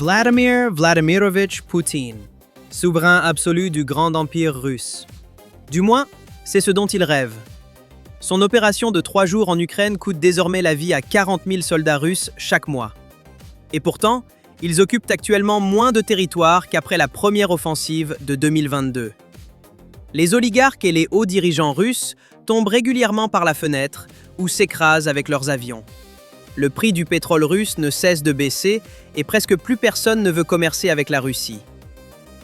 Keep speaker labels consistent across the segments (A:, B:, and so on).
A: Vladimir Vladimirovich Poutine, souverain absolu du grand empire russe. Du moins, c'est ce dont il rêve. Son opération de 3 jours en Ukraine coûte désormais la vie à 40 000 soldats russes chaque mois. Et pourtant, ils occupent actuellement moins de territoire qu'après la première offensive de 2022. Les oligarques et les hauts dirigeants russes tombent régulièrement par la fenêtre ou s'écrasent avec leurs avions. Le prix du pétrole russe ne cesse de baisser et presque plus personne ne veut commercer avec la Russie.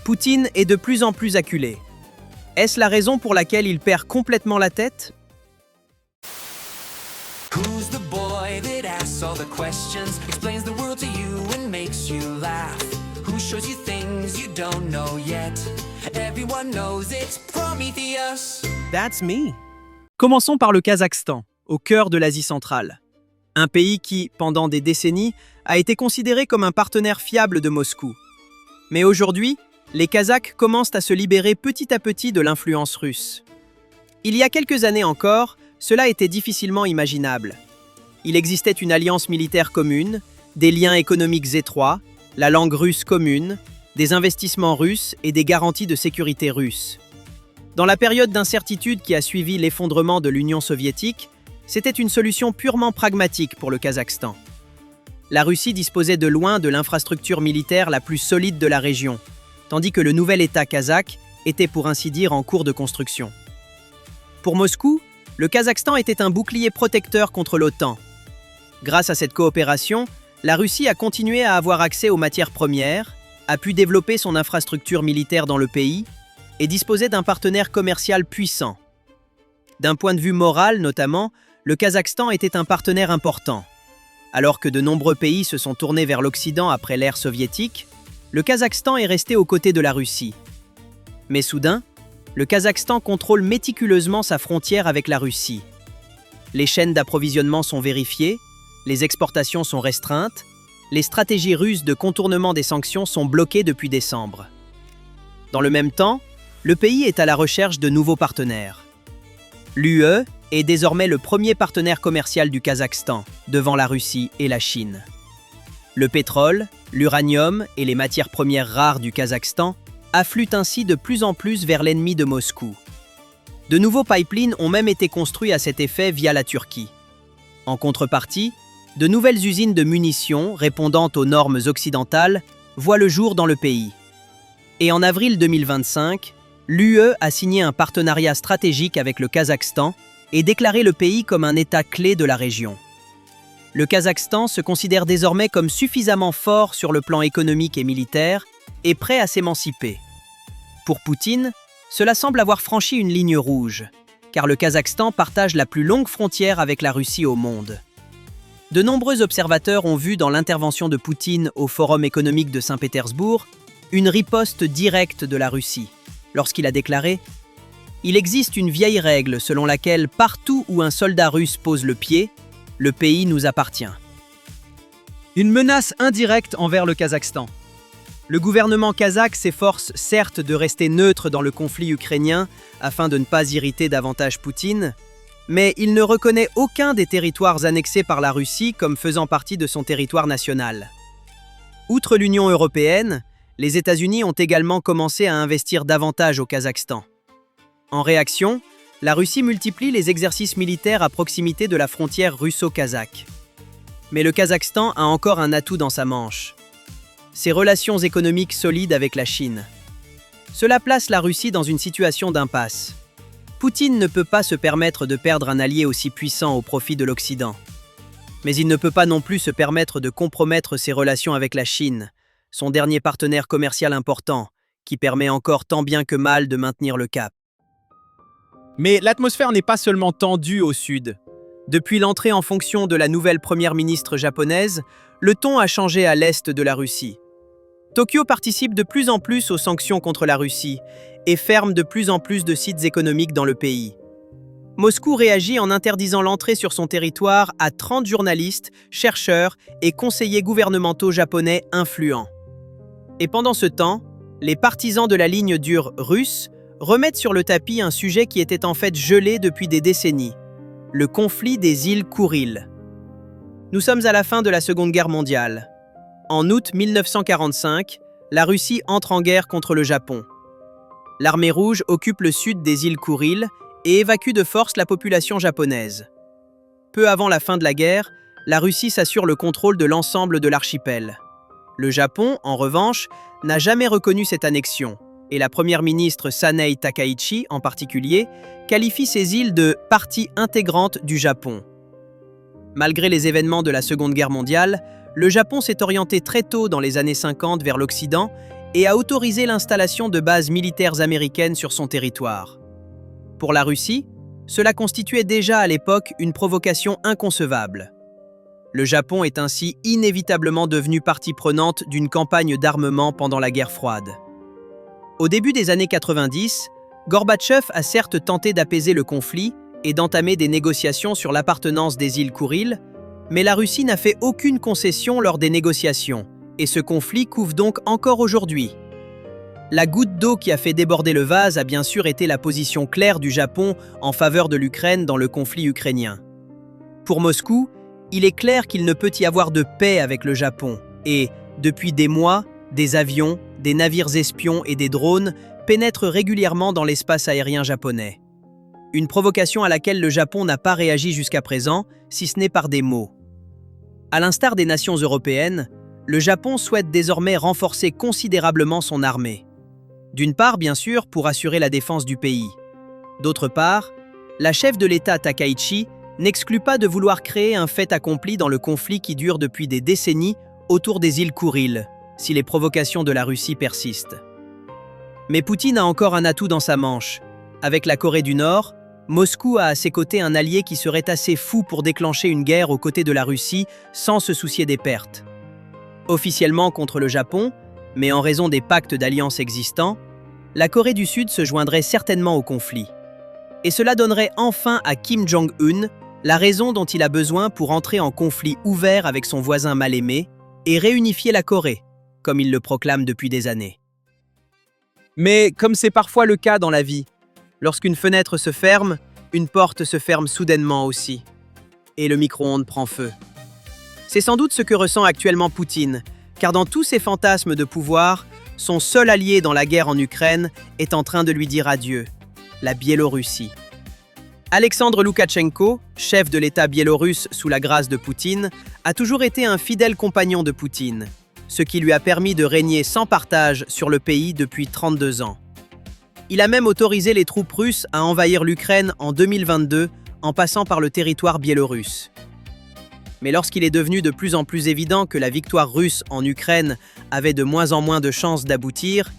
A: Poutine est de plus en plus acculé. Est-ce la raison pour laquelle il perd complètement la tête ?
B: Who's the boy that asks all the questions, explains the world to you and makes you laugh? Who shows you things you don't know yet? Everyone knows it's Prometheus.
A: That's me. Commençons par le Kazakhstan, au cœur de l'Asie centrale. Un pays qui, pendant des décennies, a été considéré comme un partenaire fiable de Moscou. Mais aujourd'hui, les Kazakhs commencent à se libérer petit à petit de l'influence russe. Il y a quelques années encore, cela était difficilement imaginable. Il existait une alliance militaire commune, des liens économiques étroits, la langue russe commune, des investissements russes et des garanties de sécurité russes. Dans la période d'incertitude qui a suivi l'effondrement de l'Union soviétique, c'était une solution purement pragmatique pour le Kazakhstan. La Russie disposait de loin de l'infrastructure militaire la plus solide de la région, tandis que le nouvel État kazakh était pour ainsi dire en cours de construction. Pour Moscou, le Kazakhstan était un bouclier protecteur contre l'OTAN. Grâce à cette coopération, la Russie a continué à avoir accès aux matières premières, a pu développer son infrastructure militaire dans le pays et disposait d'un partenaire commercial puissant. D'un point de vue moral notamment, le Kazakhstan était un partenaire important. Alors que de nombreux pays se sont tournés vers l'Occident après l'ère soviétique, le Kazakhstan est resté aux côtés de la Russie. Mais soudain, le Kazakhstan contrôle méticuleusement sa frontière avec la Russie. Les chaînes d'approvisionnement sont vérifiées, les exportations sont restreintes, les stratégies russes de contournement des sanctions sont bloquées depuis décembre. Dans le même temps, le pays est à la recherche de nouveaux partenaires. L'UE est désormais le premier partenaire commercial du Kazakhstan, devant la Russie et la Chine. Le pétrole, l'uranium et les matières premières rares du Kazakhstan affluent ainsi de plus en plus vers l'ennemi de Moscou. De nouveaux pipelines ont même été construits à cet effet via la Turquie. En contrepartie, de nouvelles usines de munitions répondant aux normes occidentales voient le jour dans le pays. Et en avril 2025, l'UE a signé un partenariat stratégique avec le Kazakhstan et déclaré le pays comme un État clé de la région. Le Kazakhstan se considère désormais comme suffisamment fort sur le plan économique et militaire et prêt à s'émanciper. Pour Poutine, cela semble avoir franchi une ligne rouge, car le Kazakhstan partage la plus longue frontière avec la Russie au monde. De nombreux observateurs ont vu dans l'intervention de Poutine au Forum économique de Saint-Pétersbourg une riposte directe de la Russie, lorsqu'il a déclaré « Il existe une vieille règle selon laquelle partout où un soldat russe pose le pied, le pays nous appartient. » Une menace indirecte envers le Kazakhstan. Le gouvernement kazakh s'efforce certes de rester neutre dans le conflit ukrainien afin de ne pas irriter davantage Poutine, mais il ne reconnaît aucun des territoires annexés par la Russie comme faisant partie de son territoire national. Outre l'Union européenne, les États-Unis ont également commencé à investir davantage au Kazakhstan. En réaction, la Russie multiplie les exercices militaires à proximité de la frontière russo-kazakh. Mais le Kazakhstan a encore un atout dans sa manche. Ses relations économiques solides avec la Chine. Cela place la Russie dans une situation d'impasse. Poutine ne peut pas se permettre de perdre un allié aussi puissant au profit de l'Occident. Mais il ne peut pas non plus se permettre de compromettre ses relations avec la Chine, son dernier partenaire commercial important, qui permet encore tant bien que mal de maintenir le cap. Mais l'atmosphère n'est pas seulement tendue au sud. Depuis l'entrée en fonction de la nouvelle première ministre japonaise, le ton a changé à l'est de la Russie. Tokyo participe de plus en plus aux sanctions contre la Russie et ferme de plus en plus de sites économiques dans le pays. Moscou réagit en interdisant l'entrée sur son territoire à 30 journalistes, chercheurs et conseillers gouvernementaux japonais influents. Et pendant ce temps, les partisans de la ligne dure russe remettent sur le tapis un sujet qui était en fait gelé depuis des décennies, le conflit des îles Kouriles. Nous sommes à la fin de la Seconde Guerre mondiale. En août 1945, la Russie entre en guerre contre le Japon. L'armée rouge occupe le sud des îles Kouriles et évacue de force la population japonaise. Peu avant la fin de la guerre, la Russie s'assure le contrôle de l'ensemble de l'archipel. Le Japon, en revanche, n'a jamais reconnu cette annexion, et la première ministre Sanei Takaichi, en particulier, qualifie ces îles de « partie intégrante du Japon ». Malgré les événements de la Seconde Guerre mondiale, le Japon s'est orienté très tôt dans les années 50 vers l'Occident et a autorisé l'installation de bases militaires américaines sur son territoire. Pour la Russie, cela constituait déjà à l'époque une provocation inconcevable. Le Japon est ainsi inévitablement devenu partie prenante d'une campagne d'armement pendant la guerre froide. Au début des années 90, Gorbatchev a certes tenté d'apaiser le conflit et d'entamer des négociations sur l'appartenance des îles Kouriles, mais la Russie n'a fait aucune concession lors des négociations, et ce conflit couve donc encore aujourd'hui. La goutte d'eau qui a fait déborder le vase a bien sûr été la position claire du Japon en faveur de l'Ukraine dans le conflit ukrainien. Pour Moscou, il est clair qu'il ne peut y avoir de paix avec le Japon, et, depuis des mois, des avions, des navires espions et des drones pénètrent régulièrement dans l'espace aérien japonais. Une provocation à laquelle le Japon n'a pas réagi jusqu'à présent, si ce n'est par des mots. À l'instar des nations européennes, le Japon souhaite désormais renforcer considérablement son armée. D'une part, bien sûr, pour assurer la défense du pays. D'autre part, la chef de l'État Takaichi n'exclut pas de vouloir créer un fait accompli dans le conflit qui dure depuis des décennies autour des îles Kouriles, si les provocations de la Russie persistent. Mais Poutine a encore un atout dans sa manche. Avec la Corée du Nord, Moscou a à ses côtés un allié qui serait assez fou pour déclencher une guerre aux côtés de la Russie sans se soucier des pertes. Officiellement contre le Japon, mais en raison des pactes d'alliance existants, la Corée du Sud se joindrait certainement au conflit. Et cela donnerait enfin à Kim Jong-un la raison dont il a besoin pour entrer en conflit ouvert avec son voisin mal-aimé et réunifier la Corée, comme il le proclame depuis des années. Mais comme c'est parfois le cas dans la vie, lorsqu'une fenêtre se ferme, une porte se ferme soudainement aussi. Et le micro-ondes prend feu. C'est sans doute ce que ressent actuellement Poutine, car dans tous ses fantasmes de pouvoir, son seul allié dans la guerre en Ukraine est en train de lui dire adieu, la Biélorussie. Alexandre Loukachenko, chef de l'État biélorusse sous la grâce de Poutine, a toujours été un fidèle compagnon de Poutine, ce qui lui a permis de régner sans partage sur le pays depuis 32 ans. Il a même autorisé les troupes russes à envahir l'Ukraine en 2022 en passant par le territoire biélorusse. Mais lorsqu'il est devenu de plus en plus évident que la victoire russe en Ukraine avait de moins en moins de chances d'aboutir,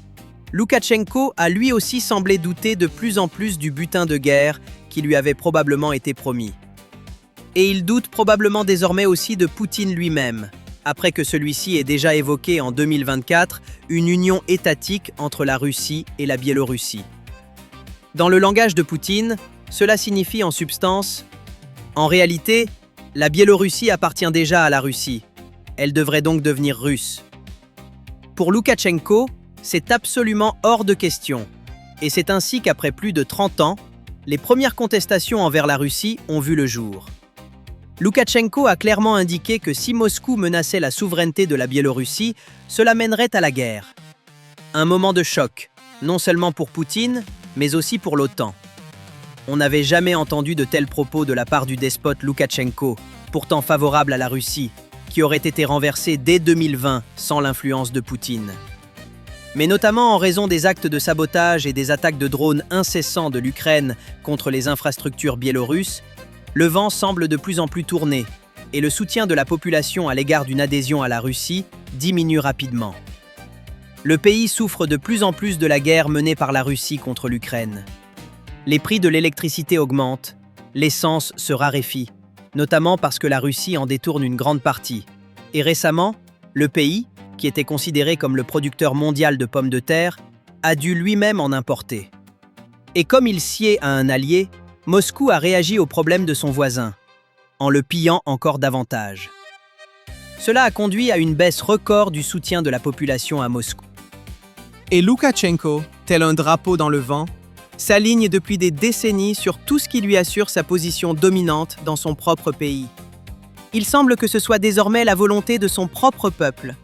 A: Loukachenko a lui aussi semblé douter de plus en plus du butin de guerre qui lui avait probablement été promis. Et il doute probablement désormais aussi de Poutine lui-même, après que celui-ci ait déjà évoqué en 2024 une union étatique entre la Russie et la Biélorussie. Dans le langage de Poutine, cela signifie en substance « En réalité, la Biélorussie appartient déjà à la Russie. Elle devrait donc devenir russe. » Pour Loukachenko, c'est absolument hors de question. Et c'est ainsi qu'après plus de 30 ans, les premières contestations envers la Russie ont vu le jour. Loukachenko a clairement indiqué que si Moscou menaçait la souveraineté de la Biélorussie, cela mènerait à la guerre. Un moment de choc, non seulement pour Poutine, mais aussi pour l'OTAN. On n'avait jamais entendu de tels propos de la part du despote Loukachenko, pourtant favorable à la Russie, qui aurait été renversé dès 2020 sans l'influence de Poutine. Mais notamment en raison des actes de sabotage et des attaques de drones incessants de l'Ukraine contre les infrastructures biélorusses, le vent semble de plus en plus tourner et le soutien de la population à l'égard d'une adhésion à la Russie diminue rapidement. Le pays souffre de plus en plus de la guerre menée par la Russie contre l'Ukraine. Les prix de l'électricité augmentent, l'essence se raréfie, notamment parce que la Russie en détourne une grande partie. Et récemment, le pays, qui était considéré comme le producteur mondial de pommes de terre, a dû lui-même en importer. Et comme il sied à un allié, Moscou a réagi au problème de son voisin, en le pillant encore davantage. Cela a conduit à une baisse record du soutien de la population à Moscou. Et Loukachenko, tel un drapeau dans le vent, s'aligne depuis des décennies sur tout ce qui lui assure sa position dominante dans son propre pays. Il semble que ce soit désormais la volonté de son propre peuple,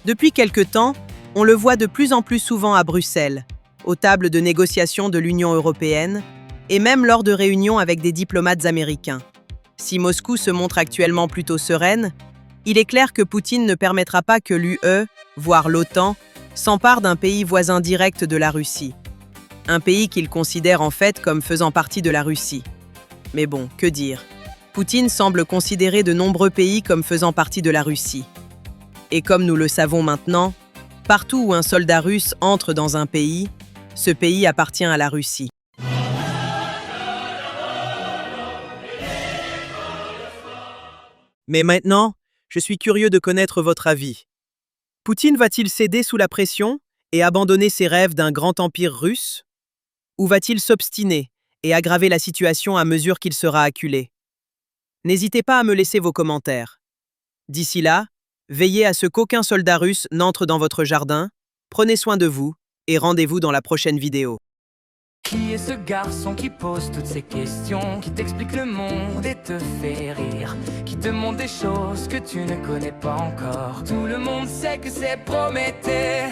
A: Depuis quelque temps, on le voit de plus en plus souvent à Bruxelles, aux tables de négociation de l'Union européenne, et même lors de réunions avec des diplomates américains. Si Moscou se montre actuellement plutôt sereine, il est clair que Poutine ne permettra pas que l'UE, voire l'OTAN, s'empare d'un pays voisin direct de la Russie. Un pays qu'il considère en fait comme faisant partie de la Russie. Mais bon, que dire? Poutine semble considérer de nombreux pays comme faisant partie de la Russie. Et comme nous le savons maintenant, partout où un soldat russe entre dans un pays, ce pays appartient à la Russie. Mais maintenant, je suis curieux de connaître votre avis. Poutine va-t-il céder sous la pression et abandonner ses rêves d'un grand empire russe? Ou va-t-il s'obstiner et aggraver la situation à mesure qu'il sera acculé? N'hésitez pas à me laisser vos commentaires. D'ici là, veillez à ce qu'aucun soldat russe n'entre dans votre jardin, prenez soin de vous et rendez-vous dans la prochaine vidéo.
C: Qui est ce garçon qui pose toutes ces questions, qui t'explique le monde et te fait rire, qui te montre des choses que tu ne connais pas encore? Tout le monde sait que c'est Prométhée.